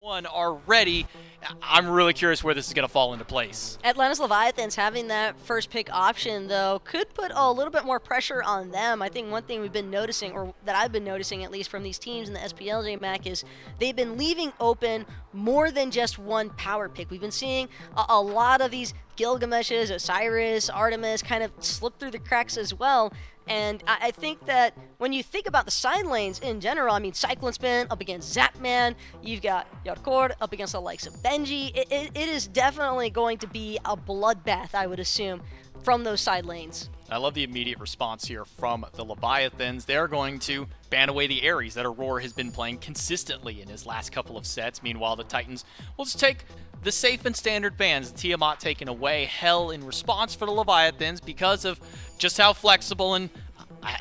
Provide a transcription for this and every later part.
One are ready. I'm really curious where this is going to fall into place. Atlantis Leviathans having that first pick option, though, could put a little bit more pressure on them. I think one thing we've been noticing, or that I've been noticing at least from these teams in the SPLJ MAC, is they've been leaving open more than just one power pick. We've been seeing a lot of these Gilgameshes, Osiris, Artemis kind of slip through the cracks as well. And I think that when you think about the side lanes in general, I mean, Cyclone Spin up against Zapman, you've got Yarkord up against the likes of Benji. It is definitely going to be a bloodbath, I would assume, from those side lanes. I love the immediate response here from the Leviathans. They're going to ban away the Ares that Aurora has been playing consistently in his last couple of sets. Meanwhile, the Titans will just take the safe and standard bans. Tiamat taken away, Hell in response for the Leviathans because of just how flexible and,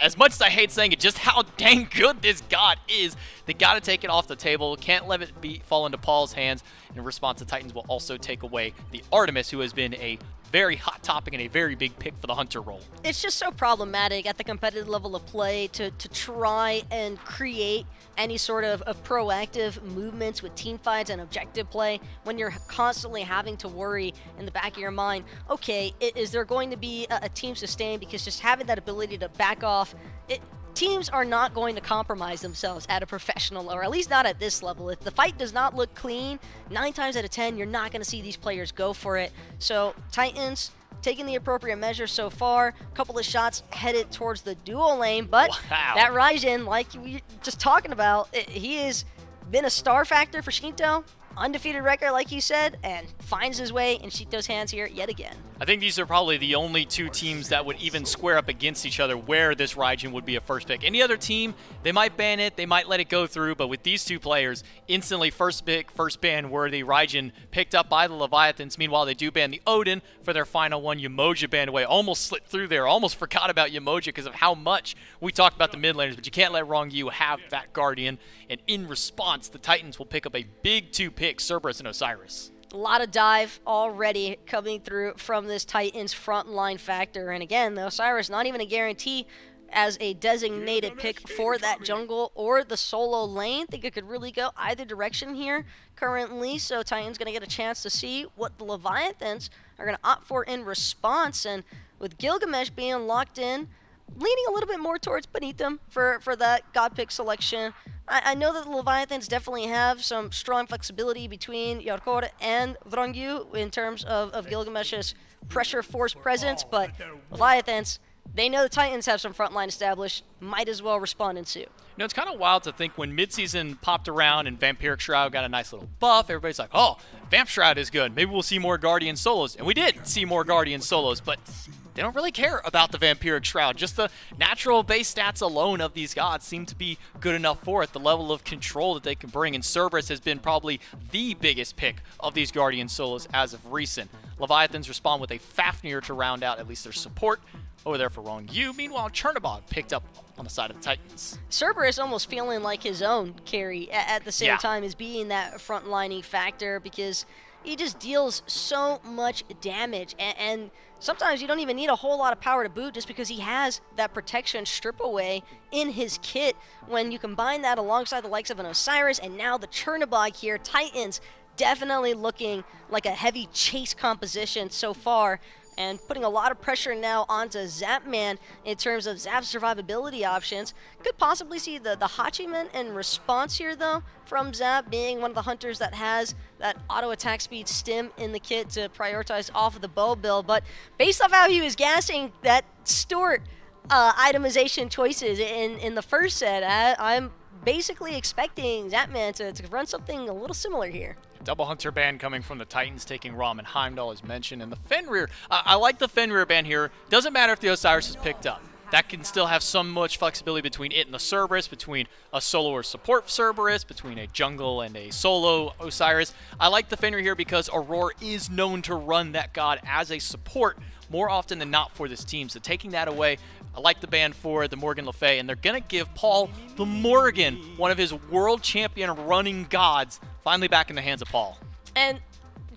as much as I hate saying it, just how dang good this god is. They got to take it off the table. Can't let it fall into Paul's hands. In response, the Titans will also take away the Artemis, who has been a very hot topic and a very big pick for the Hunter role. It's just so problematic at the competitive level of play to try and create any sort of proactive movements with team fights and objective play when you're constantly having to worry in the back of your mind, okay, is there going to be a team sustain? Because just having that ability to back off, teams are not going to compromise themselves at a professional, or at least not at this level. If the fight does not look clean, 9 times out of 10, you're not going to see these players go for it. So Titans taking the appropriate measures so far. A couple of shots headed towards the dual lane, but wow, that Raijin, like we were just talking about, he has been a star factor for Shinto. Undefeated record, like you said, and finds his way in Shito's hands here yet again. I think these are probably the only two teams that would even square up against each other where this Raijin would be a first pick. Any other team, they might ban it, they might let it go through, but with these two players, instantly first pick, first ban worthy. Raijin picked up by the Leviathans. Meanwhile, they do ban the Odin for their final one. Yemoja banned away. Almost slipped through there. Almost forgot about Yemoja because of how much we talked about the mid laners, but you can't let Wrong Yu have that Guardian. And in response, the Titans will pick up a big 2 picks, Cerberus and Osiris. A lot of dive already coming through from this Titans frontline factor. And again, the Osiris not even a guarantee as a designated pick for that jungle or the solo lane. I think it could really go either direction here currently. So Titans going to get a chance to see what the Leviathans are going to opt for in response. And with Gilgamesh being locked in, leaning a little bit more towards Benitham for that god pick selection. I know that the Leviathans definitely have some strong flexibility between Yarkor and Vrongyu in terms of Gilgamesh's pressure force presence, but Leviathans, they know the Titans have some frontline established, might as well respond in suit. You know, it's kind of wild to think when midseason popped around and Vampiric Shroud got a nice little buff, everybody's like, oh, Vamp Shroud is good. Maybe we'll see more Guardian solos. And we did see more Guardian solos, but they don't really care about the Vampiric Shroud. Just the natural base stats alone of these gods seem to be good enough for it. The level of control that they can bring, and Cerberus has been probably the biggest pick of these Guardian solos as of recent. Leviathans respond with a Fafnir to round out at least their support over there for Wrong Yu. Meanwhile, Chernobog picked up on the side of the Titans. Cerberus almost feeling like his own carry at the same time as being that frontlining factor, because he just deals so much damage, and sometimes you don't even need a whole lot of power to boot just because he has that protection strip away in his kit. When you combine that alongside the likes of an Osiris and now the Chernobog here, Titans definitely looking like a heavy chase composition so far, and putting a lot of pressure now onto Zapman in terms of Zap's survivability options. Could possibly see the Hachiman in response here, though, from Zap being one of the hunters that has that auto attack speed stim in the kit to prioritize off of the bow build. But based off how he was gassing that Stuart itemization choices in the first set, I'm basically expecting Zapman to run something a little similar here. Double Hunter ban coming from the Titans, taking Rom and Heimdall as mentioned. And the Fenrir, I like the Fenrir ban here. Doesn't matter if the Osiris is picked up. That can still have so much flexibility between it and the Cerberus, between a solo or support Cerberus, between a jungle and a solo Osiris. I like the Fenrir here because Aurora is known to run that god as a support more often than not for this team. So taking that away, I like the ban for the Morgan Le Fay, and they're going to give Paul the Morgan, one of his world champion running gods, finally back in the hands of Paul. And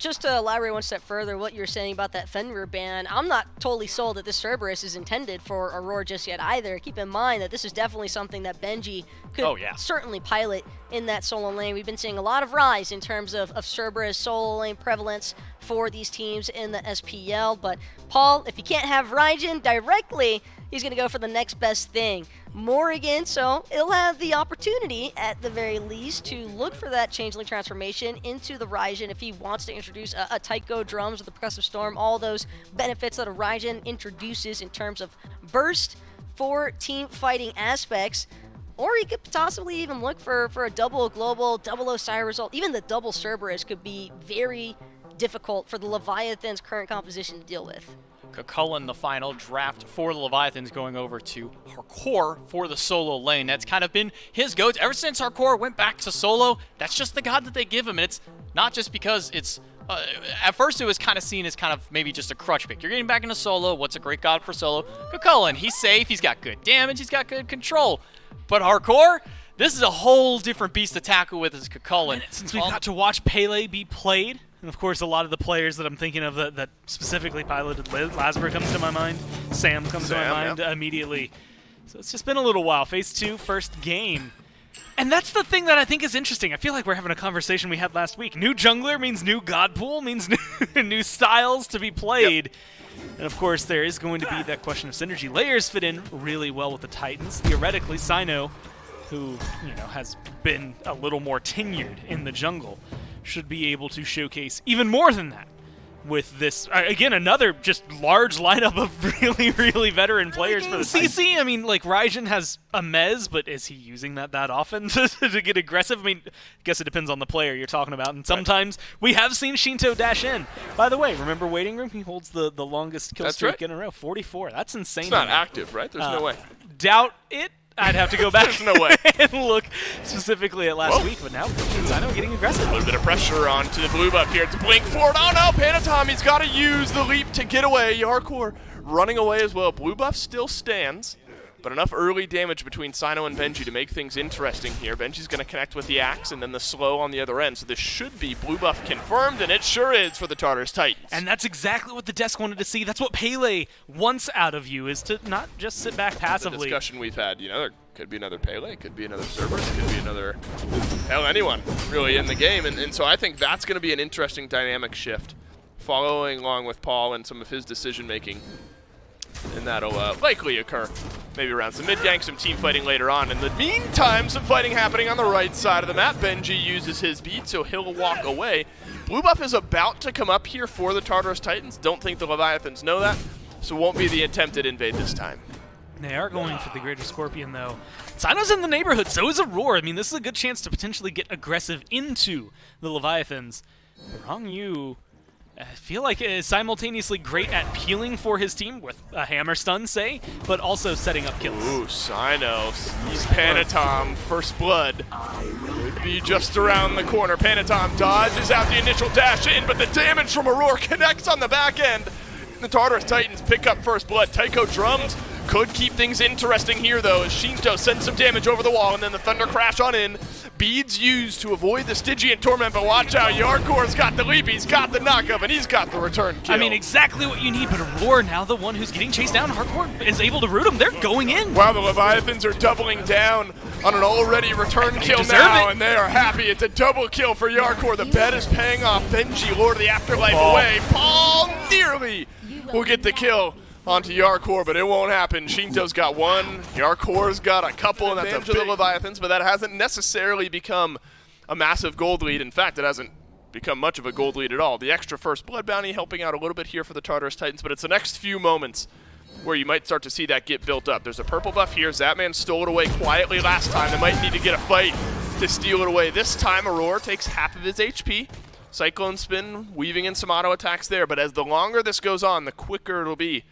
just to elaborate one step further, what you're saying about that Fenrir ban, I'm not totally sold that this Cerberus is intended for Aurora just yet either. Keep in mind that this is definitely something that Benji could certainly pilot in that solo lane. We've been seeing a lot of rise in terms of Cerberus solo lane prevalence for these teams in the SPL, but Paul, if you can't have Raijin directly, he's going to go for the next best thing. Morrigan, so he'll have the opportunity, at the very least, to look for that Changeling transformation into the Raijin if he wants to introduce a Tycho Drums or the Percussive Storm, all those benefits that a Raijin introduces in terms of burst for team fighting aspects. Or he could possibly even look for a double global, double Osiris result. Even the double Cerberus could be very difficult for the Leviathan's current composition to deal with. Cucullin, the final draft for the Leviathans, going over to Hardcore for the solo lane. That's kind of been his go-to. Ever since Hardcore went back to solo, that's just the god that they give him. And it's not just because it's... at first it was kind of seen as kind of maybe just a crutch pick. You're getting back into solo. What's a great god for solo? Cucullin. He's safe. He's got good damage. He's got good control. But Hardcore, this is a whole different beast to tackle with as Cucullin. Since we've got to watch Pele be played, and of course a lot of the players that I'm thinking of that specifically piloted Lasber comes to my mind, Sam comes to my mind immediately. So it's just been a little while. Phase 2, first game. And that's the thing that I think is interesting. I feel like we're having a conversation we had last week. New jungler means new god pool, means new styles to be played. And of course there is going to be that question of synergy. Layers fit in really well with the Titans. Theoretically, Sino, who has been a little more tenured in the jungle, should be able to showcase even more than that with this, again, another just large lineup of really, really veteran players for the CC. I mean, like, Raijin has a Mez, but is he using that often to get aggressive? I mean, I guess it depends on the player you're talking about, and sometimes we have seen Shinto dash in. By the way, remember Waiting Room? He holds the longest kill streak in a row, 44. That's insane. It's not active, right? There's no way. Doubt it. I'd have to go back no way. and look specifically at last week, but now Sino getting aggressive. A little bit of pressure onto the blue buff here to blink forward. Oh no, Panatom, he's got to use the leap to get away. Yarkor running away as well. Blue buff still stands, but enough early damage between Sino and Benji to make things interesting here. Benji's going to connect with the axe and then the slow on the other end, so this should be blue buff confirmed, and it sure is for the Tartarus Titans. And that's exactly what the desk wanted to see. That's what Pele wants out of you, is to not just sit back passively. The discussion we've had, there could be another Pele, could be another Cerberus, could be another, hell, anyone really in the game. And so I think that's going to be an interesting dynamic shift, following along with Paul and some of his decision-making. And that'll likely occur maybe around some mid-gank, some team fighting later on. In the meantime, some fighting happening on the right side of the map. Benji uses his beat, so he'll walk away. Blue buff is about to come up here for the Tartarus Titans. Don't think the Leviathans know that, so won't be the attempted invade this time. They are going for the Greater Scorpion, though. Sino's in the neighborhood, so is Aurora. I mean, this is a good chance to potentially get aggressive into the Leviathans. Wrong you. I feel like it is simultaneously great at peeling for his team with a hammer stun, say, but also setting up kills. Ooh, Sino sees Panatom, first blood. Could be just around the corner. Panatom dodges out the initial dash in, but the damage from Aurora connects on the back end. The Tartarus Titans pick up first blood. Tycho Drums could keep things interesting here, though, as Shinto sends some damage over the wall, and then the Thunder Crash on in. Beads used to avoid the Stygian Torment, but watch out, Yarkor's got the leap, he's got the knockup, and he's got the return kill. I mean, exactly what you need, but Aurora, now the one who's getting chased down, Hardcore is able to root him. They're going in. Wow, the Leviathans are doubling down on an already return kill now, and they are happy. It's a double kill for Yarkor. The bet is paying off. Benji, Lord of the Afterlife, away. Paul nearly will get the kill onto Yarkor, but it won't happen. Shinto's got one, Yarkor's got a couple, and that's a big Leviathans, but that hasn't necessarily become a massive gold lead. In fact, it hasn't become much of a gold lead at all. The extra first blood bounty helping out a little bit here for the Tartarus Titans, but it's the next few moments where you might start to see that get built up. There's a purple buff here. Zapman stole it away quietly last time. They might need to get a fight to steal it away. This time, Aurora takes half of his HP. Cyclone Spin, weaving in some auto attacks there, but as the longer this goes on, the quicker it'll be,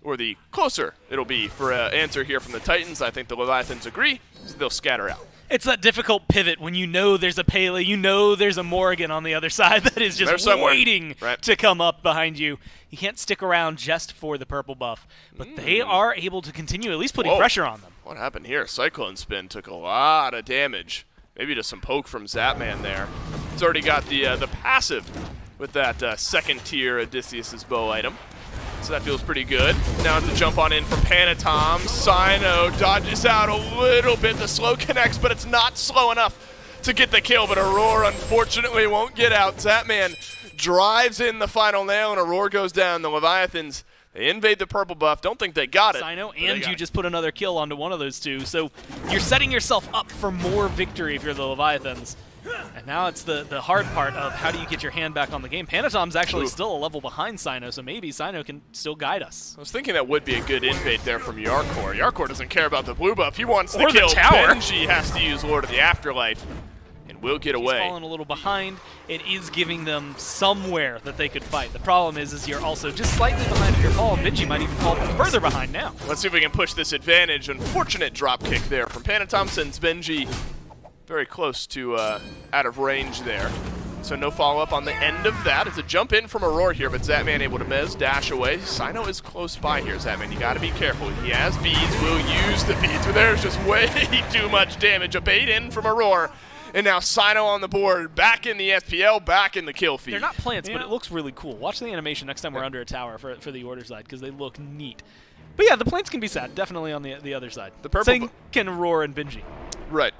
or the closer it'll be for an answer here from the Titans. I think the Leviathans agree, so they'll scatter out. It's that difficult pivot when you know there's a Pele, you know there's a Morrigan on the other side that is just waiting to come up behind you. You can't stick around just for the purple buff, but they are able to continue at least putting pressure on them. What happened here? Cyclone Spin took a lot of damage. Maybe just some poke from Zapman there. He's already got the passive with that second tier Odysseus' bow item. So that feels pretty good. Now it's a jump on in from Panatom. Sino dodges out a little bit. The slow connects, but it's not slow enough to get the kill. But Aurora, unfortunately, won't get out. Zapman drives in the final nail, and Aurora goes down. The Leviathans, they invade the purple buff. Don't think they got it. Sino, and you just put another kill onto one of those two. So you're setting yourself up for more victory if you're the Leviathans. And now it's the hard part of how do you get your hand back on the game. Panatom's actually still a level behind Sino, so maybe Sino can still guide us. I was thinking that would be a good invade there from Yarkor. Yarkor doesn't care about the blue buff. He wants to Or the kill. tower. Benji has to use Lord of the Afterlife, and will get away. He's fallen a little behind. It is giving them somewhere that they could fight. The problem is you're also just slightly behind if you're Paul, and Benji might even fall further behind now. Let's see if we can push this advantage. Unfortunate drop kick there from Panatom, sends Benji very close to out of range there. So no follow-up on the end of that. It's a jump in from Aurora here, but Zapman able to mez, dash away. Sino is close by here, Zapman. You got to be careful. He has beads, will use the beads, but there's just way too much damage. A bait in from Aurora, and now Sino on the board, back in the SPL, back in the kill feed. They're not plants, but it looks really cool. Watch the animation next time we're under a tower for the order side, because they look neat. But yeah, the plants can be sad, definitely on the other side. The purple Same can Aurora and Benji. Right,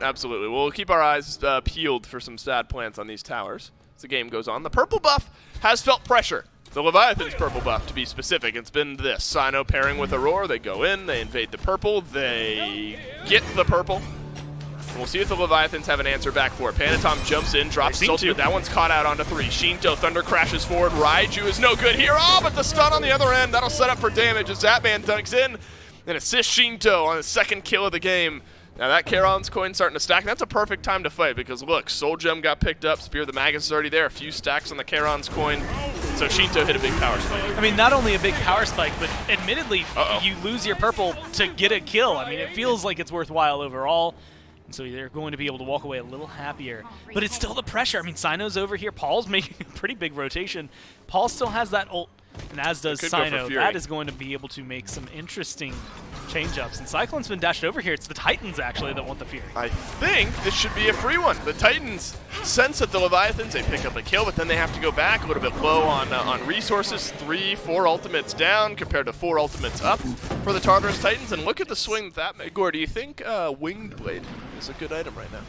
absolutely. We'll keep our eyes peeled for some sad plants on these towers as the game goes on. The purple buff has felt pressure. The Leviathan's purple buff, to be specific. It's been this. Sino pairing with Aurora. They go in, they invade the purple, they get the purple. We'll see if the Leviathans have an answer back for it. Panatom jumps in, drops his ultimate. That one's caught out onto 3. Shinto, Thunder crashes forward. Raiju is no good here. Oh, but the stun on the other end. That'll set up for damage as Zapman dunks in and assists Shinto on his second kill of the game. Now that Charon's coin starting to stack. That's a perfect time to fight because look, Soul Gem got picked up. Spear of the Magus is already there. A few stacks on the Charon's coin. So Shinto hit a big power spike. I mean, not only a big power spike, but admittedly, you lose your purple to get a kill. I mean, it feels like it's worthwhile overall. And so they're going to be able to walk away a little happier. But it's still the pressure. I mean, Sino's over here. Paul's making a pretty big rotation. Paul still has that ult, and as does Sino. That is going to be able to make some interesting change-ups. And Cyclone's been dashed over here. It's the Titans, actually, that want the Fury. I think this should be a free one. The Titans sense that the Leviathans, they pick up a kill, but then they have to go back a little bit low on resources. 3, 4 ultimates down compared to 4 ultimates up for the Tartarus Titans. And look at the swing that made. Gore, do you think Winged Blade is a good item right now?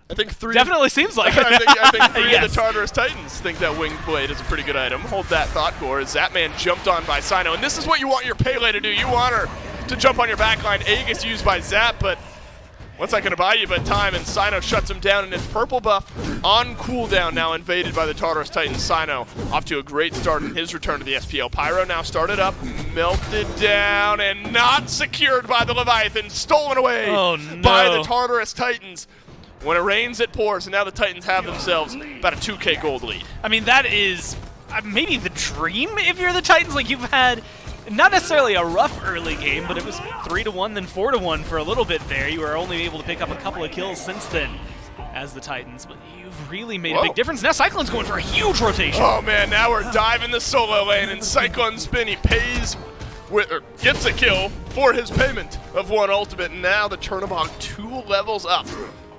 I think 3. Definitely seems like it. I think 3 of the Tartarus Titans think that Winged Blade is a pretty good item. Hold that thought, Gore, as Zapman jumped on by Sino. And this is what you want your Pele to do. You want her to jump on your backline. A gets used by Zap, but what's that going to buy you but time? And Sino shuts him down, and his purple buff on cooldown now invaded by the Tartarus Titans. Sino off to a great start in his return to the SPL. Pyro now started up, melted down, and not secured by the Leviathan. Stolen away by the Tartarus Titans. When it rains, it pours, and now the Titans have themselves about a 2K gold lead. I mean, that is maybe the dream if you're the Titans. Like, you've had not necessarily a rough early game, but it was 3-1, then 4-1 for a little bit there. You were only able to pick up a couple of kills since then as the Titans, but you've really made a big difference. Now Cyclone's going for a huge rotation. Oh, man, now we're diving the solo lane, and Cyclone Spin, he pays with, or gets a kill for his payment of 1 ultimate, and now the Chernobog 2 levels up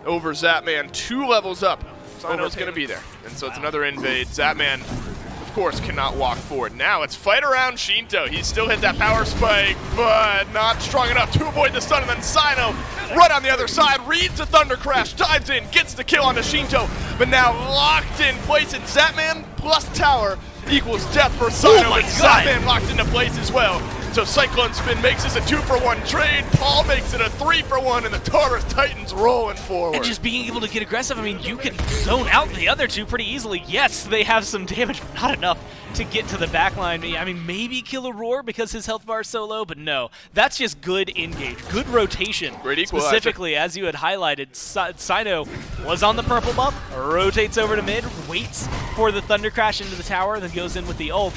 over Zapman, 2 levels up. Sino's going to be there. And so it's another invade. Zapman, of course, cannot walk forward. Now it's fight around Shinto. He's still hit that power spike, but not strong enough to avoid the stun. And then Sino, right on the other side, reads the Thunder Crash, dives in, gets the kill onto Shinto, but now locked in place. And Zapman plus tower equals death for Sino. Oh my God. Zapman locked into place as well. So Cyclone Spin makes this a 2-for-1 trade. Paul makes it a 3-for-1, and the Tartarus Titans rolling forward. And just being able to get aggressive, I mean, you can zone out the other two pretty easily. Yes, they have some damage, but not enough to get to the backline. I mean, maybe kill Aurora because his health bar is so low, but no. That's just good engage, good rotation. Great equalizer. Specifically, as you had highlighted, Sino was on the purple buff, rotates over to mid, waits for the Thunder Crash into the tower, then goes in with the ult,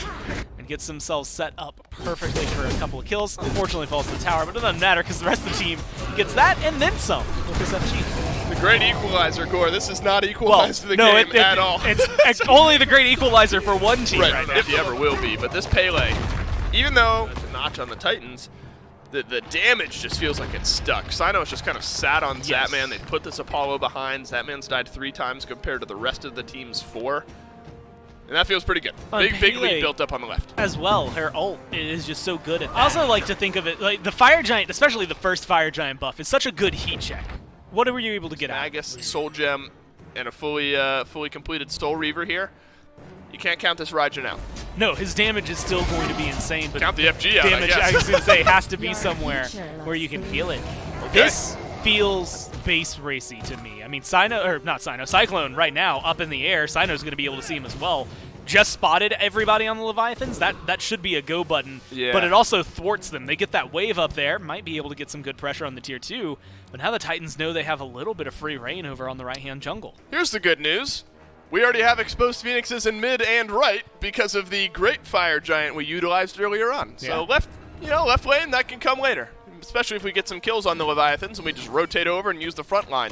and gets themselves set up perfectly for a couple of kills. Unfortunately falls to the tower, but it doesn't matter because the rest of the team gets that and then some with this FG. The great equalizer, Gore. This is not equalized the game at all. It's only the great equalizer for one team right now. If he ever will be. But this Pele, even though it's a notch on the Titans, the damage just feels like it's stuck. Sino's just kind of sat on Zapman. They put this Apollo behind. Zapman's died 3 times compared to the rest of the team's 4. And that feels pretty good. Big lead built up on the left. As well, her ult is just so good at that. I also like to think of it, like the Fire Giant, especially the first Fire Giant buff, is such a good heat check. What were you able to get out? Magus, Soul Gem, and a fully completed Soul Reaver here. You can't count this Raijin out. No, his damage is still going to be insane. But count the FG out, damage, I was going to say, has to be somewhere where you can feel it. Okay. This feels base racy to me. I mean, Cyclone right now up in the air. Cyno's going to be able to see him as well. Just spotted everybody on the Leviathans. That should be a go button, but it also thwarts them. They get that wave up there, might be able to get some good pressure on the tier 2, but now the Titans know they have a little bit of free reign over on the right-hand jungle. Here's the good news. We already have exposed Phoenixes in mid and right because of the great Fire Giant we utilized earlier on. So left lane, that can come later, especially if we get some kills on the Leviathans and we just rotate over and use the front line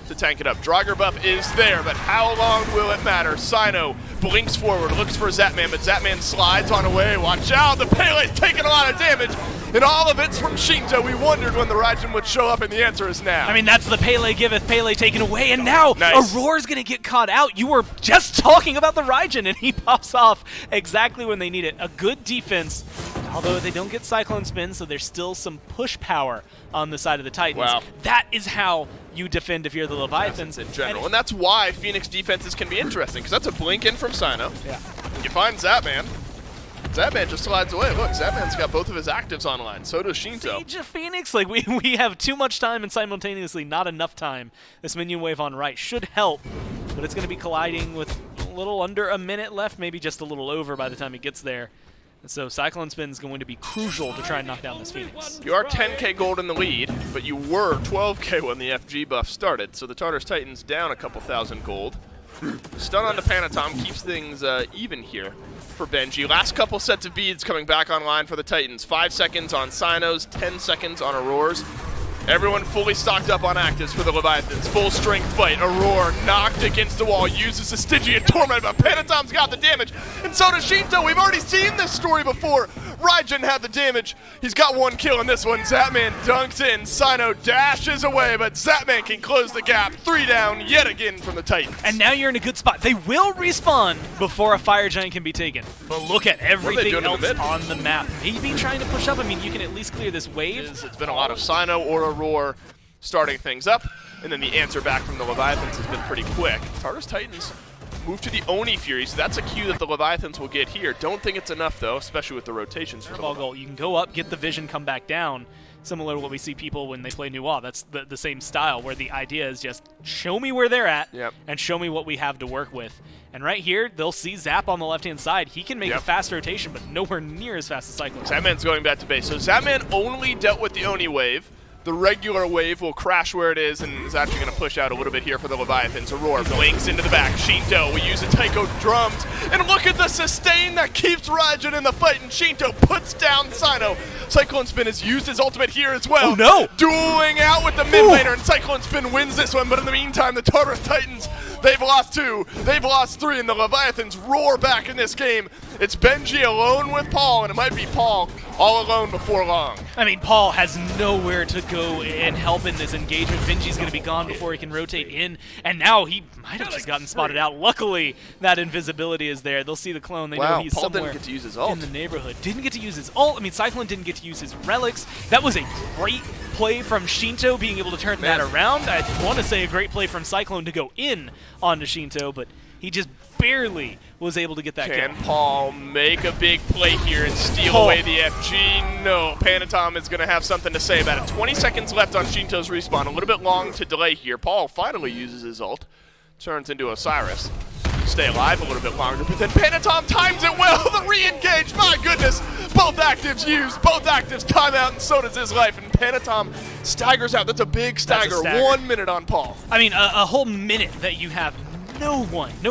to tank it up. Draugr buff is there, but how long will it matter? Cyno blinks forward, looks for Zapman, but Zapman slides on away. Watch out, the Pele's taking a lot of damage, and all of it's from Shinto. We wondered when the Raijin would show up, and the answer is now. I mean, that's the Pele giveth, Pele taken away, and now Aurora's going to get caught out. You were just talking about the Raijin, and he pops off exactly when they need it. A good defense, although they don't get Cyclone Spin, so there's still some push power on the side of the Titans. Wow. That is how you defend if you're the Leviathans. In general, and that's why Phoenix defenses can be interesting, because that's a blink in from Cyno. Yeah. You find Zapman. Zapman just slides away. Look, Zapman's got both of his actives online. So does Shinto. Siege of Phoenix, like we have too much time and simultaneously not enough time. This minion wave on right should help, but it's going to be colliding with a little under a minute left, maybe just a little over by the time it gets there. And so Cyclone Spin is going to be crucial to try and knock down this Phoenix. You are 10k gold in the lead, but you were 12k when the FG buff started, so the Tartarus Titans down a couple thousand gold. Stun onto Panatom keeps things even here for Benji. Last couple sets of beads coming back online for the Titans. 5 seconds on Cynos, 10 seconds on Aurora's. Everyone fully stocked up on actives for the Leviathans. Full strength fight. Aurora knocked against the wall, uses the Stygian Torment, but Panatom's got the damage, and so does Shinto. We've already seen this story before. Raijin had the damage. He's got one kill in this one. Zapman dunks in. Cyno dashes away, but Zapman can close the gap. 3 down yet again from the Titans. And now you're in a good spot. They will respawn before a Fire Giant can be taken. But look at everything else on the map. Maybe trying to push up. I mean, you can at least clear this wave. It's been a lot of Cyno or Aurora starting things up, and then the answer back from the Leviathans has been pretty quick. Tartarus Titans move to the Oni Fury, so that's a cue that the Leviathans will get here. Don't think it's enough, though, especially with the rotations. For ball goal. You can go up, get the vision, come back down. Similar to what we see people when they play Nuwa. That's the same style, where the idea is just show me where they're at and show me what we have to work with. And right here, they'll see Zap on the left-hand side. He can make a fast rotation, but nowhere near as fast as Cyclone. Zapman's going back to base. So Zapman only dealt with the Oni wave. The regular wave will crash where it is and is actually going to push out a little bit here for the Leviathans. Aurora blinks into the back. Shinto, we use the Taiko drums. And look at the sustain that keeps Raijin in the fight. And Shinto puts down Cyno. Cyclone Spin has used his ultimate here as well. Oh no! Dueling out with the mid laner. And Cyclone Spin wins this one. But in the meantime, the Tartarus Titans, they've lost 2. They've lost 3. And the Leviathans roar back in this game. It's Benji alone with Paul. And it might be Paul all alone before long. I mean, Paul has nowhere to go and help in this engagement. Benji's going to be gone before he can rotate in, and now he might have just gotten spotted out. Luckily, that invisibility is there. They'll see the clone. They know he's Paul somewhere didn't get to use his ult in the neighborhood. Didn't get to use his ult. I mean, Cyclone didn't get to use his relics. That was a great play from Shinto, being able to turn that around. I want to say a great play from Cyclone to go in onto Shinto, but he just barely was able to get that kill. Can Paul make a big play here and steal away the FG? No. Panatom is going to have something to say about it. 20 seconds left on Shinto's respawn. A little bit long to delay here. Paul finally uses his ult. Turns into Osiris. Stay alive a little bit longer, but then Panatom times it well. The re-engage, my goodness. Both actives used, both actives time out, and so does his life. And Panatom staggers out. That's a big stagger. 1 minute on Paul. I mean, a whole minute that you have no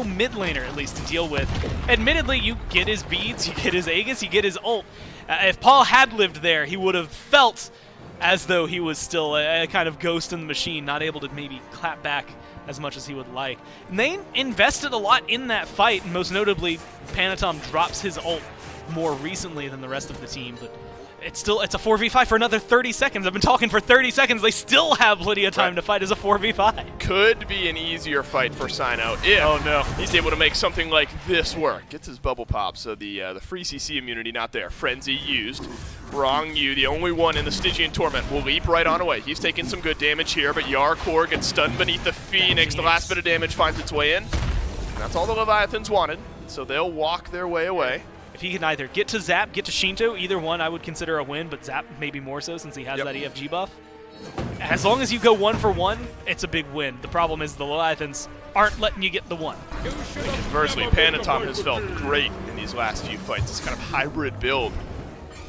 mid laner at least to deal with. Admittedly, you get his beads, you get his Aegis, you get his ult. If Paul had lived there, he would have felt as though he was still a kind of ghost in the machine, not able to maybe clap back as much as he would like. And they invested a lot in that fight, and most notably, Panatom drops his ult more recently than the rest of the team, but It's a 4v5 for another 30 seconds. I've been talking for 30 seconds. They still have plenty of time to fight as a 4v5. Could be an easier fight for Sino if he's able to make something like this work. Gets his bubble pop, so the free CC immunity not there. Frenzy used. Wrong you, the only one in the Stygian Torment, will leap right on away. He's taking some good damage here, but Yarkor gets stunned beneath the Phoenix. The last bit of damage finds its way in. And that's all the Leviathans wanted, so they'll walk their way away. If he can either get to Zap, get to Shinto, either one I would consider a win, but Zap maybe more so since he has that EFG buff. As long as you go 1 for 1, it's a big win. The problem is the Leviathans aren't letting you get the 1. Conversely, Panatom has felt great in these last few fights. This kind of hybrid build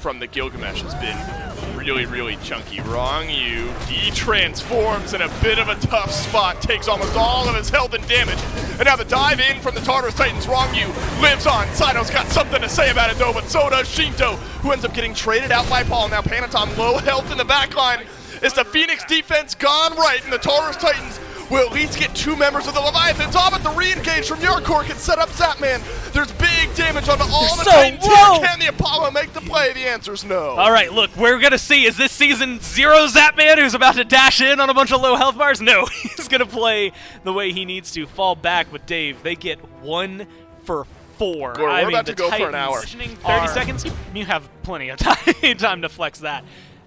from the Gilgamesh has been really, really chunky. Wrong you. He transforms in a bit of a tough spot, takes almost all of his health and damage. And now the dive in from the Tartarus Titans. Wrong you lives on. Sino's got something to say about it though, but so does Shinto, who ends up getting traded out by Paul. Now Panatom low health in the backline. Is the Phoenix defense gone right, and the Tartarus Titans will at least get 2 members of the Leviathans. Oh, but the re-engage from Yarkor can set up Zapman. There's big damage onto all the Titans here. Can the Apollo make the play? The answer's no. All right, look, we're going to see, is this season 0 Zapman who's about to dash in on a bunch of low health bars? No, he's going to play the way he needs to. Fall back with Dave. They get 1 for 4. Gordon, we're about to go for an hour. 30 seconds? You have plenty of time to flex that.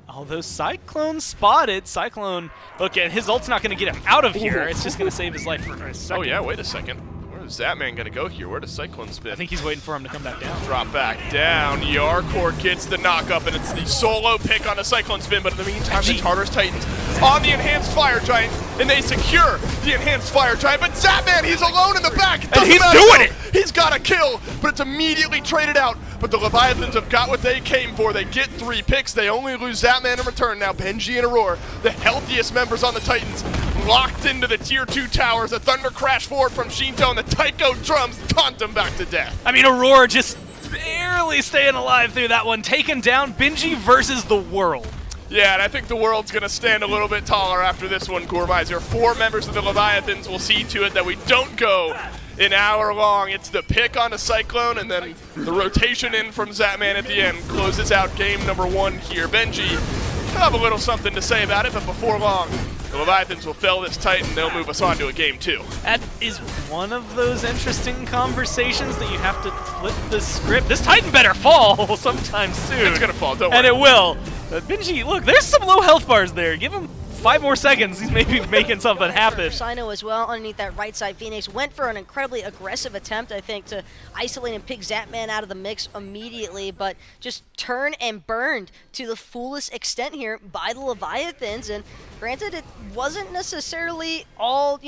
Although Cyclone spotted. Cyclone, look, and his ult's not going to get him out of here. It's just going to save his life for a second. Oh, yeah, wait a second. Where's Zapman going to go here? Where does Cyclone spin? I think he's waiting for him to come back down. Drop back down. Yarkor gets the knock-up, and it's the solo pick on the Cyclone spin, but in the meantime, the Tartarus Titans on the Enhanced Fire Giant, and they secure the Enhanced Fire Giant, but Zapman, he's alone in the back. And he's doing it! He's got a kill, but it's immediately traded out. But the Leviathans have got what they came for. They get 3 picks. They only lose Zapman in return. Now Benji and Aurora, the healthiest members on the Titans, locked into the tier 2 towers. A thunder crash forward from Shinto, and the Taiko drums taunt them back to death. I mean, Aurora just barely staying alive through that one. Taken down. Benji versus the world. Yeah, and I think the world's going to stand a little bit taller after this one, Gourmizer. 4 members of the Leviathans will see to it that we don't go an hour long. It's the pick on the Cyclone, and then the rotation in from Zapman at the end closes out game number 1 here. Benji will have a little something to say about it, but before long, the Leviathans will fell this Titan. They'll move us on to a game 2. That is one of those interesting conversations that you have to flip the script. This Titan better fall sometime soon. It's going to fall, don't worry. And it will. Benji, look, there's some low health bars there. Give him 5 more seconds. He's maybe making something happen. Sino as well underneath that right side. Phoenix went for an incredibly aggressive attempt, I think, to isolate and pick Zapman out of the mix immediately, but just turned and burned to the fullest extent here by the Leviathans. And granted, it wasn't necessarily all,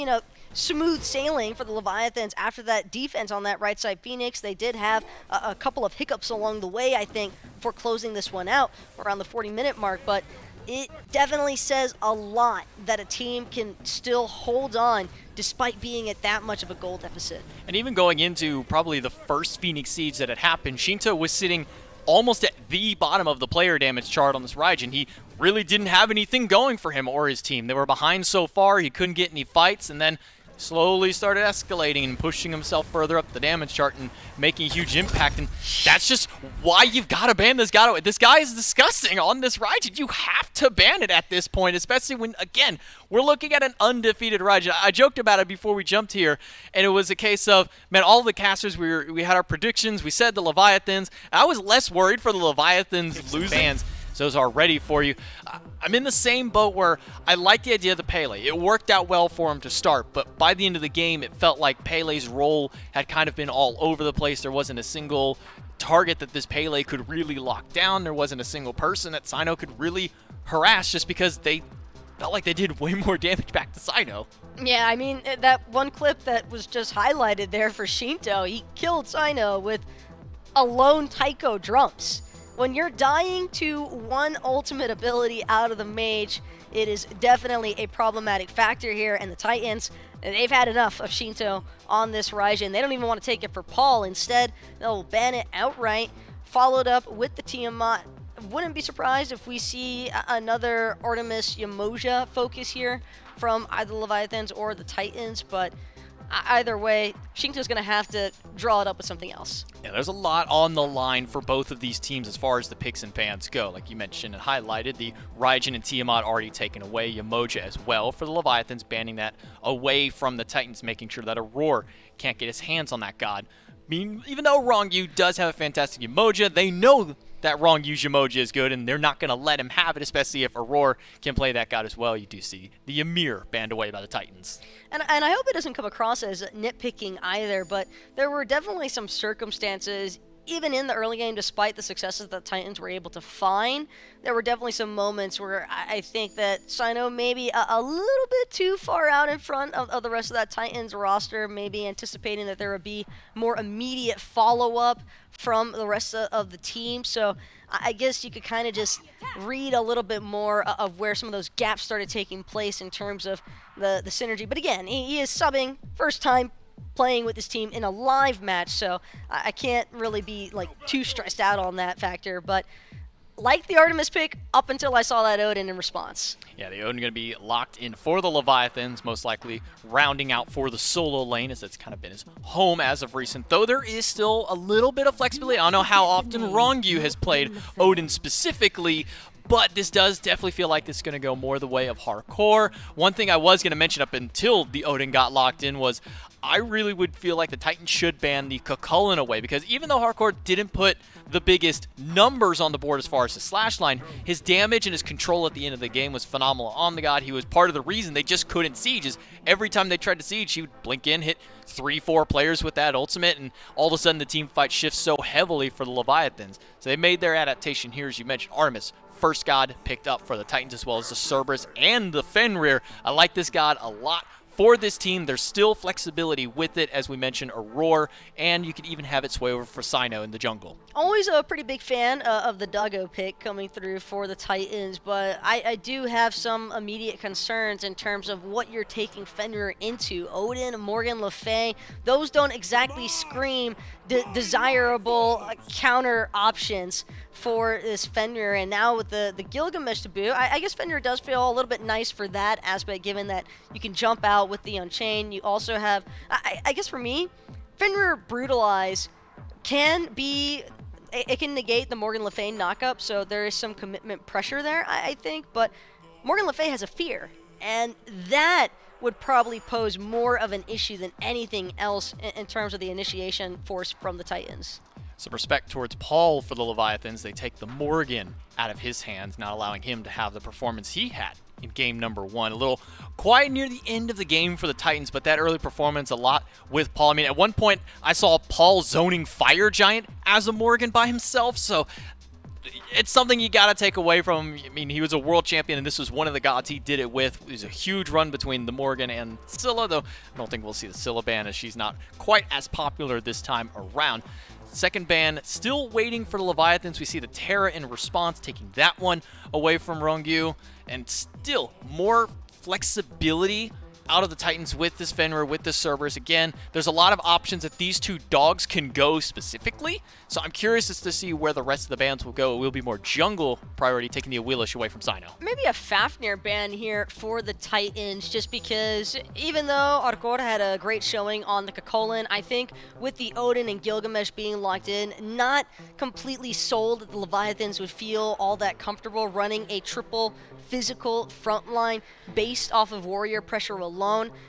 smooth sailing for the Leviathans after that defense on that right side. Phoenix, they did have a couple of hiccups along the way, I think, for closing this one out around the 40-minute mark, but it definitely says a lot that a team can still hold on despite being at that much of a goal deficit. And even going into probably the first Phoenix Siege that had happened, Shinto was sitting almost at the bottom of the player damage chart on this Raijin. He really didn't have anything going for him or his team. They were behind so far, he couldn't get any fights, and then slowly started escalating and pushing himself further up the damage chart and making a huge impact. And that's just why you've got to ban this guy. This guy is disgusting on this Raijin. You have to ban it at this point, especially when, again, we're looking at an undefeated Raijin. I joked about it before we jumped here, and it was a case of, man, all the casters, we had our predictions. We said the Leviathans. I was less worried for the Leviathans losing bans. Those are ready for you. I'm in the same boat where I like the idea of the Pele. It worked out well for him to start, but by the end of the game, it felt like Pele's role had kind of been all over the place. There wasn't a single target that this Pele could really lock down. There wasn't a single person that Sino could really harass just because they felt like they did way more damage back to Sino. Yeah, I mean, that one clip that was just highlighted there for Shinto, he killed Sino with a lone Taiko drums. When you're dying to one ultimate ability out of the mage, it is definitely a problematic factor here. And the Titans, they've had enough of Shinto on this Raijin. They don't even want to take it for Paul. Instead, they'll ban it outright, followed up with the Tiamat. Wouldn't be surprised if we see another Artemis Yamoja focus here from either the Leviathans or the Titans, but either way, Shinto's going to have to draw it up with something else. Yeah, there's a lot on the line for both of these teams as far as the picks and pans go. Like you mentioned and highlighted, the Raijin and Tiamat already taken away, Yamoja as well for the Leviathans, banning that away from the Titans, making sure that Aurora can't get his hands on that god. I mean, even though Rongyu does have a fantastic Yamoja, they know that Rongyu's Yamoja is good, and they're not going to let him have it, especially if Aurora can play that god as well. You do see the Ymir banned away by the Titans. And I hope it doesn't come across as nitpicking either, but there were definitely some circumstances, even in the early game, despite the successes that the Titans were able to find, there were definitely some moments where I think that Sino maybe a little bit too far out in front of the rest of that Titans roster, maybe anticipating that there would be more immediate follow-up from the rest of the team. So I guess you could kind of just read a little bit more of where some of those gaps started taking place in terms of the synergy. But again, he is subbing, first time playing with his team in a live match, so I can't really be like too stressed out on that factor. But like the Artemis pick up until I saw that Odin in response. Yeah, the Odin going to be locked in for the Leviathans, most likely rounding out for the solo lane, as it's kind of been his home as of recent. Though there is still a little bit of flexibility. I don't know how often Rongyu has played Odin specifically, but this does definitely feel like this is going to go more the way of hardcore. One thing I was going to mention up until the Odin got locked in was I really would feel like the Titans should ban the Kukulkan away, because even though hardcore didn't put the biggest numbers on the board as far as his slash line, his damage and his control at the end of the game was phenomenal on the god. He was part of the reason they just couldn't siege, is every time they tried to siege, he would blink in, hit 3-4 players with that ultimate, and all of a sudden the team fight shifts so heavily for the Leviathans. So they made their adaptation here, as you mentioned, Artemis. First god picked up for the Titans, as well as the Cerberus and the Fenrir. I like this god a lot for this team. There's still flexibility with it, as we mentioned, Aurora, and you could even have it sway over for Sino in the jungle. Always a pretty big fan of the Doggo pick coming through for the Titans, but I do have some immediate concerns in terms of what you're taking Fenrir into. Odin, Morgan Le Fay, those don't exactly scream desirable counter options for this Fenrir, and now with the Gilgamesh to boot, I guess Fenrir does feel a little bit nice for that aspect, given that you can jump out with the Unchained. You also have, I guess for me, Fenrir Brutalize can be, it can negate the Morgan Le Fay knockup, so there is some commitment pressure there, I think, but Morgan Le Fay has a fear, and that would probably pose more of an issue than anything else in terms of the initiation force from the Titans. Some respect towards Paul for the Leviathans. They take the Morgan out of his hands, not allowing him to have the performance he had in game number 1. A little quiet near the end of the game for the Titans, but that early performance, a lot with Paul. I mean, at one point, I saw Paul zoning Fire Giant as a Morgan by himself, so it's something you got to take away from him. I mean, he was a world champion, and this was one of the gods he did it with. It was a huge run between the Morgan and Scylla, though I don't think we'll see the Scylla ban, as she's not quite as popular this time around. Second ban, still waiting for the Leviathans. We see the Terra in response, taking that one away from Rongyu, and still more flexibility out of the Titans with this Fenrir, with this Cerberus. Again, there's a lot of options that these two dogs can go specifically, so I'm curious as to see where the rest of the bans will go. It will be more jungle priority, taking the Awilish away from Sino. Maybe a Fafnir ban here for the Titans, just because even though Arcor had a great showing on the Kukulkan, I think with the Odin and Gilgamesh being locked in, not completely sold that the Leviathans would feel all that comfortable running a triple physical front line based off of warrior pressure alone.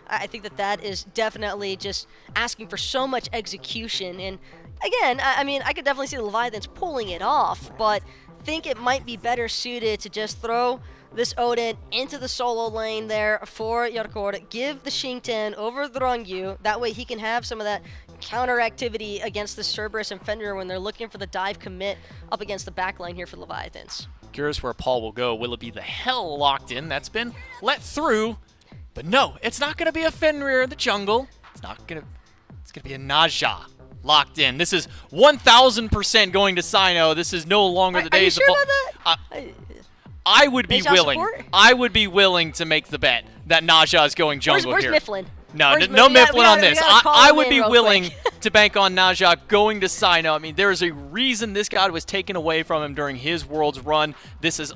I think that is definitely just asking for so much execution. And again, I mean, I could definitely see the Leviathans pulling it off, but think it might be better suited to just throw this Odin into the solo lane there for Yarkor, give the Shingten over the Rongyu, that way he can have some of that counter activity against the Cerberus and Fenrir when they're looking for the dive commit up against the back line here for the Leviathans. Curious where Paul will go. Will it be the Hell locked in? That's been let through. But no, it's not going to be a Fenrir in the jungle. It's going to be a Naja locked in. This is 1,000% going to Sino. This is no longer the days of... Are you sure about that? I would be willing. I would be willing to make the bet that Naja is going jungle where's here. Mifflin? No, Where's no Mifflin on this. I would him be in real willing quick. to bank on Naja going to Sino. I mean, there is a reason this god was taken away from him during his Worlds run. This is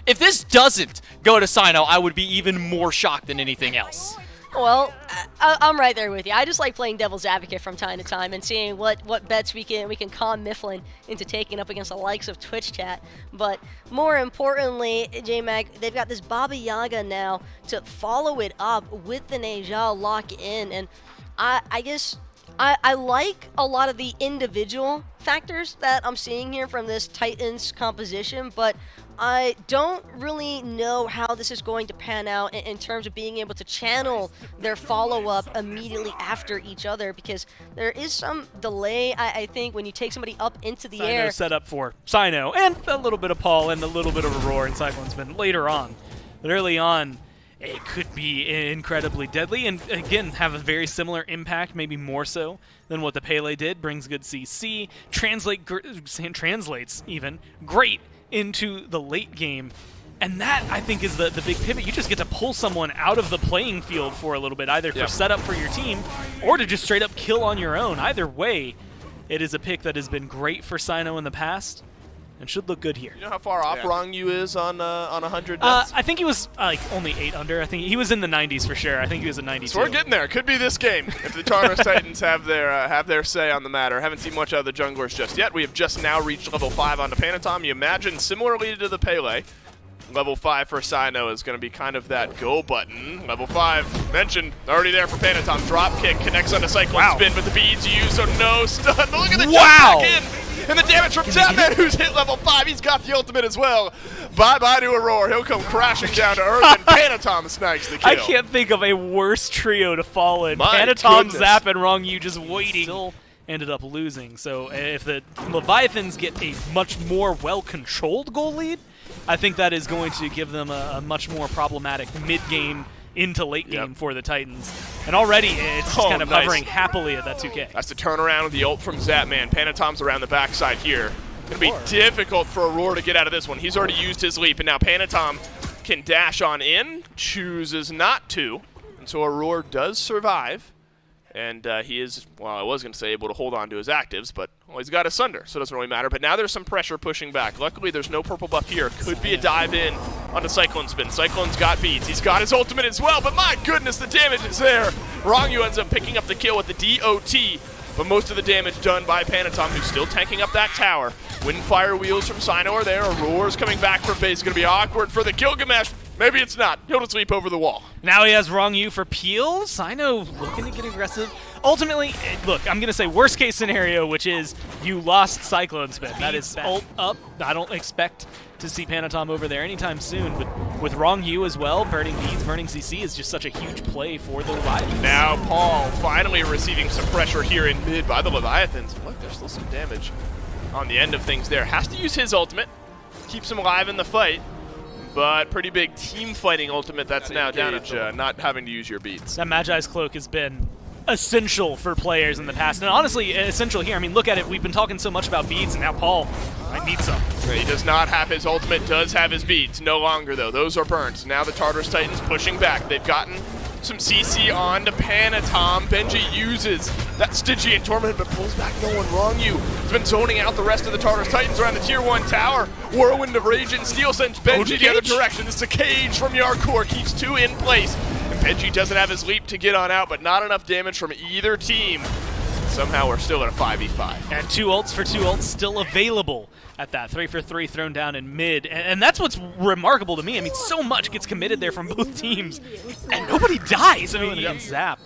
if this doesn't go to Sino, I would be even more shocked than anything else. Well, I'm right there with you. I just like playing devil's advocate from time to time and seeing what bets we can con Mifflin into taking up against the likes of Twitch chat. But more importantly, J-Mag, they've got this Baba Yaga now to follow it up with the Neja lock in, and I guess I like a lot of the individual factors that I'm seeing here from this Titans composition, but I don't really know how this is going to pan out in terms of being able to channel their follow-up immediately after each other, because there is some delay, I think, when you take somebody up into the air. Set up for Sino, and a little bit of Paul, and a little bit of Aurora and Cyclone Spin later on. But early on, it could be incredibly deadly, and again, have a very similar impact, maybe more so than what the Pele did. Brings good CC, translates even great into the late game, and that, I think, is the big pivot. You just get to pull someone out of the playing field for a little bit, either for setup for your team or to just straight up kill on your own. Either way, it is a pick that has been great for Sino in the past and should look good here. You know how far off Rongyu is on 100 nets? I think he was only 8 under. I think he was in the 90s for sure. I think he was a 92. So we're getting there. Could be this game if the Tartarus Titans have their say on the matter. Haven't seen much out of the junglers just yet. We have just now reached level 5 onto Panatom. You imagine, similarly to the Pele, level 5 for Sino is going to be kind of that go button. Level 5, mentioned, already there for Panatom. Drop kick, connects on the Cyclone Spin, but the beads used, so no stun. But look at the jump back in. And the damage from Zapman, who's hit level 5. He's got the ultimate as well. Bye-bye to Aurora. He'll come crashing down to Earth, and Panatom snags the kill. I can't think of a worse trio to fall in. Panatom, Zap, and Rongyu just waiting. Still ended up losing. So if the Leviathans get a much more well-controlled goal lead, I think that is going to give them a much more problematic mid-game into late game for the Titans. And already it's just kind of hovering happily at that 2K. That's the turnaround with the ult from Zapman. Panatom's around the backside here. Going to be difficult for Aurora to get out of this one. He's already used his leap, and now Panatom can dash on in, chooses not to. And so Aurora does survive. And he is, well, I was going to say able to hold on to his actives, but well, he's got a Sunder, so it doesn't really matter. But now there's some pressure pushing back. Luckily, there's no purple buff here. Could be a dive in onto Cyclone Spin. Cyclone's got beads. He's got his ultimate as well, but my goodness, the damage is there. Rongyu ends up picking up the kill with the DOT, but most of the damage done by Panatom, who's still tanking up that tower. Windfire wheels from Sino are there. Aurora's coming back from base. Going to be awkward for the Gilgamesh. Maybe it's not. He'll just leap over the wall. Now he has Rongyu for peel. Sino looking to get aggressive. Ultimately, look, I'm going to say worst case scenario, which is you lost Cyclone Spin. That is ult up. I don't expect to see Panatom over there anytime soon, but with Rongyu as well, burning beads, burning CC is just such a huge play for the Leviathans. Now Paul finally receiving some pressure here in mid by the Leviathans. Look, there's still some damage on the end of things there. Has to use his ultimate. Keeps him alive in the fight. But pretty big team fighting ultimate that's now damage, not having to use your beats. That Magi's Cloak has been essential for players in the past, and honestly essential here. I mean, look at it. We've been talking so much about beads, and now Paul might need some. He does not have his ultimate, does have his beads. No longer, though. Those are burnt. Now the Tartarus Titans pushing back. They've gotten some CC on to Panatom. Benji uses that Stygian Torment, but pulls back no one. Rongyu has been zoning out the rest of the Tartarus Titans around the Tier 1 tower. Whirlwind of Rage and Steel sends Benji the other direction. This is a cage from Yarkor, keeps 2 in place. And Benji doesn't have his leap to get on out, but not enough damage from either team. Somehow we're still at a 5v5. And 2 ults for 2 ults still available at that. 3 for 3 thrown down in mid. And that's what's remarkable to me. I mean, so much gets committed there from both teams, and nobody dies. I mean, against Zap.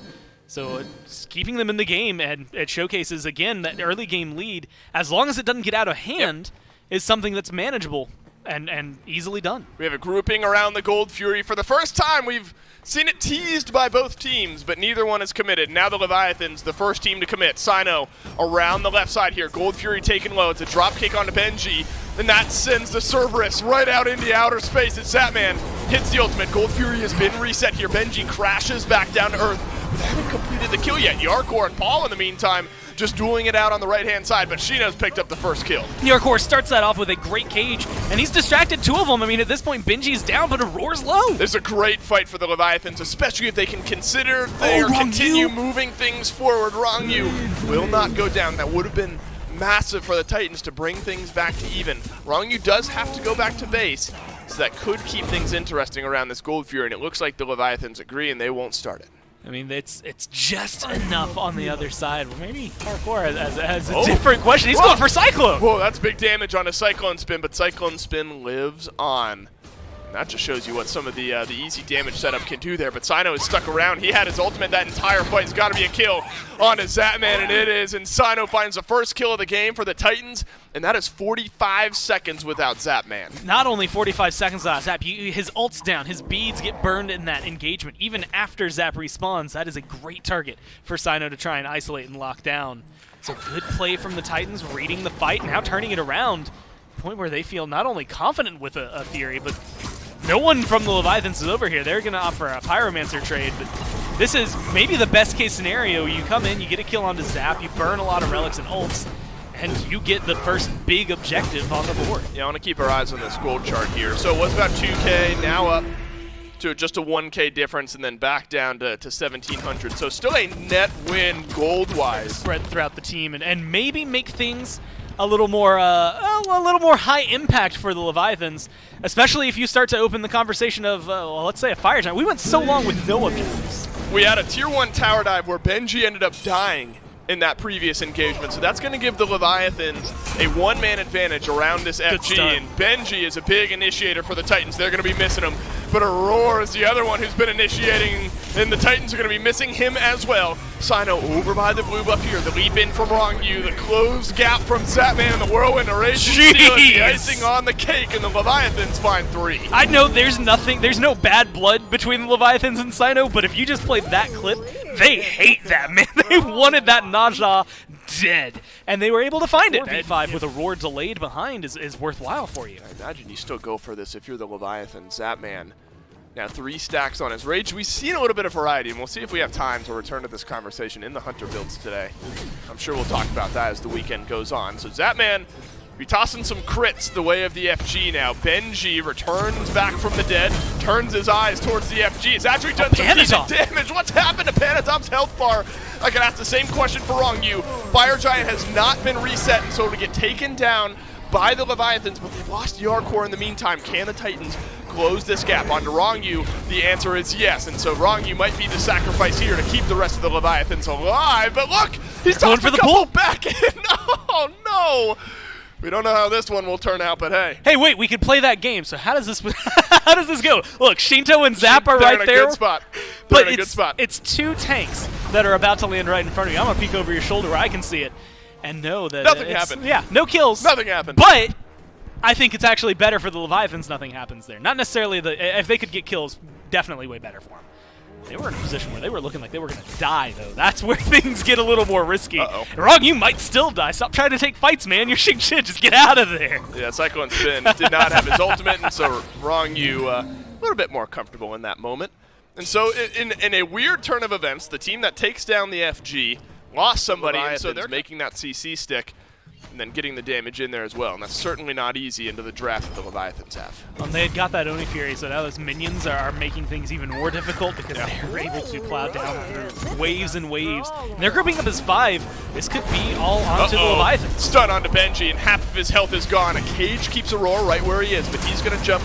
So it's keeping them in the game, and it showcases, again, that early game lead, as long as it doesn't get out of hand, is something that's manageable and easily done. We have a grouping around the Gold Fury. For the first time, we've seen it teased by both teams, but neither one is committed. Now the Leviathans, the first team to commit. Sino around the left side here. Gold Fury taking low. It's a drop kick onto Benji. Then that sends the Cerberus right out into outer space. It's Zapman hits the ultimate. Gold Fury has been reset here. Benji crashes back down to Earth. But they haven't completed the kill yet. Yarkor and Paul, in the meantime, just dueling it out on the right-hand side, but Shino's picked up the first kill. Yarkor starts that off with a great cage, and he's distracted 2 of them. I mean, at this point, Benji's down, but Aurora's low. There's a great fight for the Leviathans, especially if they can consider they continue moving things forward. Rongyu will not go down. That would have been massive for the Titans to bring things back to even. Rongyu does have to go back to base, so that could keep things interesting around this Gold Fury, and it looks like the Leviathans agree, and they won't start it. I mean, it's just enough on the other side. Well, maybe Hardcore has a different question. He's going for Cyclone. Whoa, that's big damage on a Cyclone Spin, but Cyclone Spin lives on. And that just shows you what some of the easy damage setup can do there. But Cyno is stuck around. He had his ultimate that entire fight. It's got to be a kill on his Zapman, and it is. And Cyno finds the first kill of the game for the Titans, and that is 45 seconds without Zapman. Not only 45 seconds without Zap, his ult's down. His beads get burned in that engagement. Even after Zap respawns, that is a great target for Cyno to try and isolate and lock down. So good play from the Titans, reading the fight, now turning it around. To the point where they feel not only confident with a Theory, but no one from the Leviathans is over here. They're going to opt for a Pyromancer trade, but this is maybe the best case scenario. You come in, you get a kill onto Zap, you burn a lot of relics and ults, and you get the first big objective on the board. Yeah, I want to keep our eyes on this gold chart here. So it was about 2K, now up to just a 1K difference, and then back down to 1,700. So still a net win gold-wise. Spread throughout the team, and maybe make things a little more high impact for the Leviathans, especially if you start to open the conversation of, well, let's say a Fire Giant. We went so long with no objectives. We had a tier 1 tower dive where Benji ended up dying in that previous engagement, so that's going to give the Leviathans a one-man advantage around this FG, and Benji is a big initiator for the Titans. They're going to be missing him, but Aurora is the other one who's been initiating, and the Titans are going to be missing him as well. Cyno over by the blue buff here, the leap in from Rongyu, the closed gap from Zapman, and the whirlwind erase steal, the icing on the cake, and the Leviathans find 3. I know there's no bad blood between the Leviathans and Cyno, but if you just played that clip, they hate that, man. They wanted that Naja dead, and they were able to find it. 4v5 with a roar delayed behind is worthwhile for you. I imagine you still go for this if you're the Leviathan. Zapman now 3 stacks on his Rage. We've seen a little bit of variety, and we'll see if we have time to return to this conversation in the Hunter builds today. I'm sure we'll talk about that as the weekend goes on. So Zapman, we tossing some crits the way of the FG now. Benji returns back from the dead, turns his eyes towards the FG. It's actually done some decent damage. What's happened to Panatom's health bar? I could ask the same question for Rongyu. Fire Giant has not been reset, and so to get taken down by the Leviathans, but they've lost Yarkor in the meantime. Can the Titans close this gap onto Rongyu? The answer is yes, and so Rongyu might be the sacrifice here to keep the rest of the Leviathans alive. But look, he's going for the pull back in. Oh no! We don't know how this one will turn out, but hey. Hey, wait, we could play that game. So how does this how does this go? Look, Shinto and Zap are right there. They're in a good spot. They're in a good spot. It's 2 tanks that are about to land right in front of you. I'm gonna peek over your shoulder where I can see it and know that nothing happened. Yeah, no kills. Nothing happened. But I think it's actually better for the Leviathans nothing happens there. Not necessarily if they could get kills, definitely way better for them. They were in a position where they were looking like they were going to die, though. That's where things get a little more risky. Wrong, you might still die. Stop trying to take fights, man. You're Xing Qin. Just get out of there. Yeah, Cyclone Spin did not have his ultimate, and so Wrong, you a little bit more comfortable in that moment. And so in a weird turn of events, the team that takes down the FG lost somebody, and so they're making that CC stick and then getting the damage in there as well. And that's certainly not easy into the draft that the Leviathans have. They had got that Oni Fury, so now those minions are making things even more difficult because they're able to plow down through waves and waves. And they're grouping up as 5. This could be all onto the Leviathans. Stun onto Benji, and half of his health is gone. A cage keeps Aurora right where he is, but he's going to jump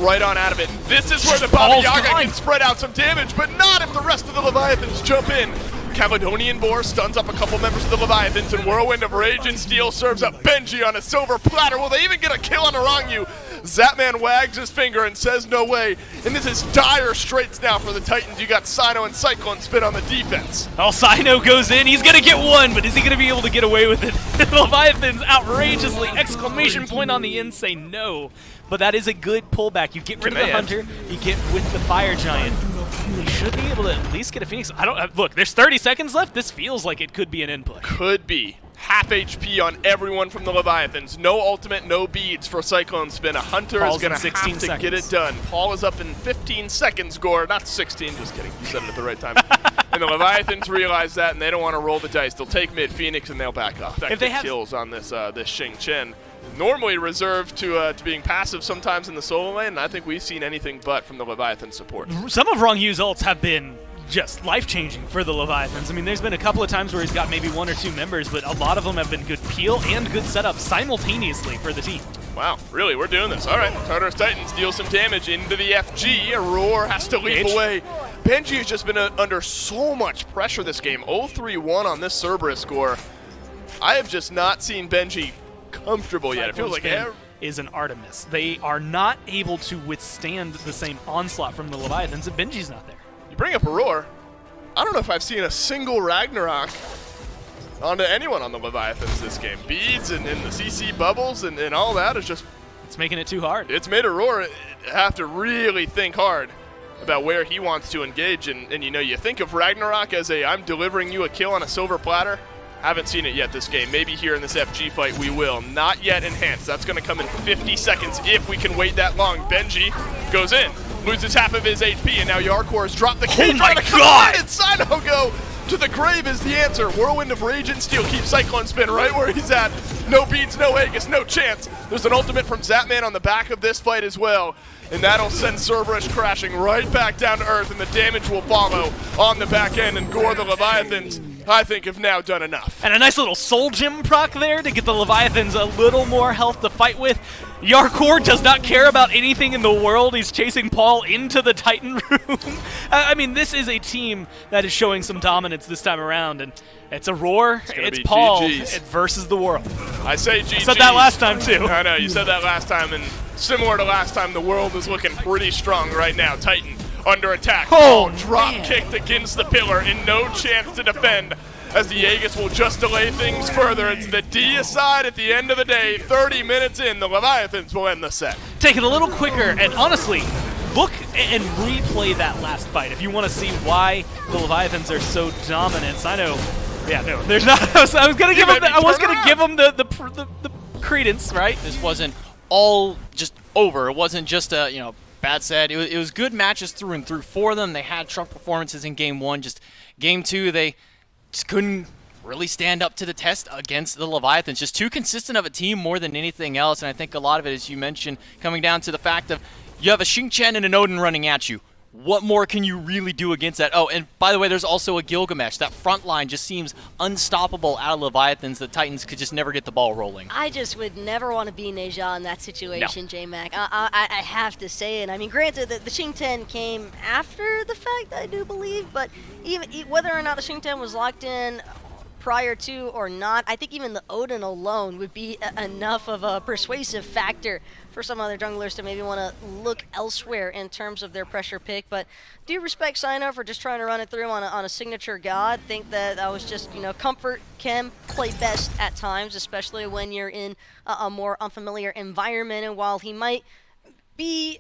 right on out of it. This is where the Baba Yaga can spread out some damage, but not if the rest of the Leviathans jump in. Caledonian Boar stuns up a couple members of the Leviathans, and Whirlwind of Rage and Steel serves up Benji on a silver platter. Will they even get a kill on Rongyu? Zapman wags his finger and says no way, and this is dire straits now for the Titans. You got Cyno and Cyclone Spin on the defense. Oh, Cyno goes in. He's going to get one, but is he going to be able to get away with it? The Leviathans outrageously, exclamation point on the end, say no. But that is a good pullback. You get rid of the Hunter, you get with the Fire Giant. You should be able to at least get a Phoenix. Look, there's 30 seconds left. This feels like it could be an input. Could be. Half HP on everyone from the Leviathans. No ultimate, no beads for Cyclone Spin. A Hunter Paul's is going to have to get it done. Paul is up in 15 seconds, Gore. Not 16, just kidding. You said it at the right time. And the Leviathans realize that, and they don't want to roll the dice. They'll take mid Phoenix, and they'll back off. If they have kills on this Xing Qin, normally reserved to being passive sometimes in the solo lane, and I think we've seen anything but from the Leviathan support. Some of Rongyu's ults have been just life-changing for the Leviathans. I mean, there's been a couple of times where he's got maybe 1 or 2 members, but a lot of them have been good peel and good setup simultaneously for the team. Wow, really, we're doing this. All right, Tartarus Titans deal some damage into the FG. Roar has to leap away. Benji has just been under so much pressure this game. 0-3-1 on this Cerberus score. I have just not seen Benji comfortable yet. It feels like is an Artemis. They are not able to withstand the same onslaught from the Leviathans, and Benji's not there. You bring up Roar. I don't know if I've seen a single Ragnarok onto anyone on the Leviathans this game. Beads and the CC bubbles and all that is just... It's making it too hard. It's made Aurora have to really think hard about where he wants to engage. And you know, you think of Ragnarok as a, I'm delivering you a kill on a silver platter. Haven't seen it yet this game. Maybe here in this FG fight we will. Not yet enhanced. That's going to come in 50 seconds if we can wait that long. Benji goes in, loses half of his HP, and now Yarkor has dropped the cage. Oh my god! And Sino go to the grave is the answer. Whirlwind of Rage and Steel keeps Cyclone Spin right where he's at. No beads, no Aegis, no chance. There's an ultimate from Zapman on the back of this fight as well. And that'll send Cerberus crashing right back down to Earth, and the damage will follow on the back end. And Gore the Leviathans, I think, have now done enough. And a nice little Soul Gem proc there to get the Leviathans a little more health to fight with. Yarkor does not care about anything in the world. He's chasing Paul into the Titan room. I mean, this is a team that is showing some dominance this time around, and it's a Roar, it's Paul versus the world. I say GG. I said that last time, too. I know, you said that last time, and similar to last time, the world is looking pretty strong right now. Titan under attack. Oh, drop kicked against the pillar and no chance to defend, as the Aegis will just delay things further. It's the D aside at the end of the day. 30 minutes in, the Leviathans will end the set. Take it a little quicker, and honestly, look and replay that last fight if you want to see why the Leviathans are so dominant. I know, yeah, no, there's not. I was gonna give them. I was gonna give them the credence, right? This wasn't all just over. It wasn't just a bad set. It was good matches through and through for them. They had strong performances in game one. Just game two, they just couldn't really stand up to the test against the Leviathans. Just too consistent of a team more than anything else. And I think a lot of it, as you mentioned, coming down to the fact of you have a Xingqian and an Odin running at you. What more can you really do against that? Oh, and by the way, there's also a Gilgamesh. That front line just seems unstoppable out of Leviathans. The Titans could just never get the ball rolling. I just would never want to be Neja in that situation, No. J-Mac. I have to say it. I mean, granted, the Xingqian came after the fact, I do believe, but even whether or not the Xingqian was locked in prior to or not, I think even the Odin alone would be enough of a persuasive factor for some other junglers to maybe want to look elsewhere in terms of their pressure pick. But do respect Sino for just trying to run it through on a signature god. Think that was just, comfort can play best at times, especially when you're in a more unfamiliar environment. And while he might be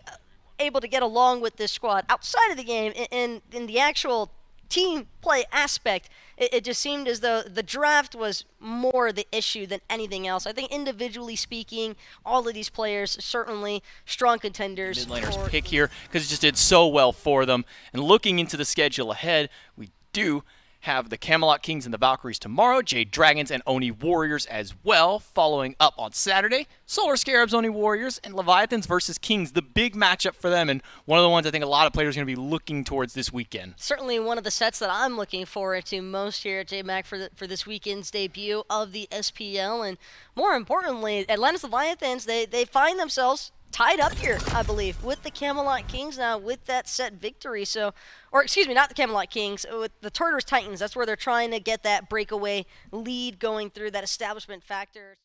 able to get along with this squad outside of the game, in the actual team play aspect, it just seemed as though the draft was more the issue than anything else. I think individually speaking, all of these players certainly strong contenders. Mid-laners pick here because it just did so well for them. And looking into the schedule ahead, we do have the Camelot Kings and the Valkyries tomorrow, Jade Dragons and Oni Warriors as well. Following up on Saturday, Solar Scarabs, Oni Warriors, and Leviathans versus Kings, the big matchup for them, and one of the ones I think a lot of players are going to be looking towards this weekend. Certainly one of the sets that I'm looking forward to most here at J-Mac for this weekend's debut of the SPL, and more importantly, Atlantis Leviathans, they find themselves tied up here, I believe, with the Camelot Kings now with that set victory. So, or excuse me, not the Camelot Kings, with the Tartarus Titans. That's where they're trying to get that breakaway lead going through that establishment factor.